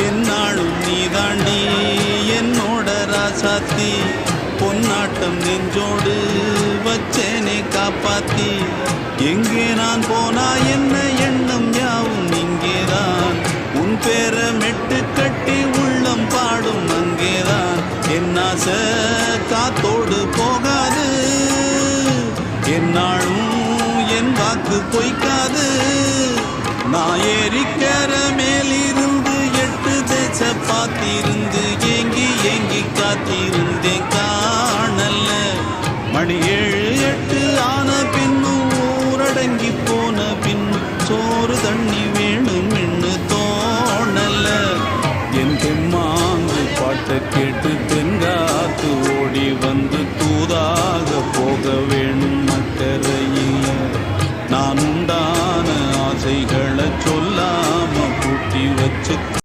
என்னாலும் நீ தாண்டி என்னோட ராசாத்தி பொன்னாட்டம் நெஞ்சோடு வச்சேனே காப்பாத்தி எங்கே நான் போனா என்ன எண்ணம் யாவும் இங்கேதான் உன் பேர மெட்டு கட்டி உள்ளம் பாடும் அங்கேதான் என் ஆசை காத்தோடு போகாது என்னாலும் என் வாக்கு பொய்க்காது நான் ஏறிக்கிறமே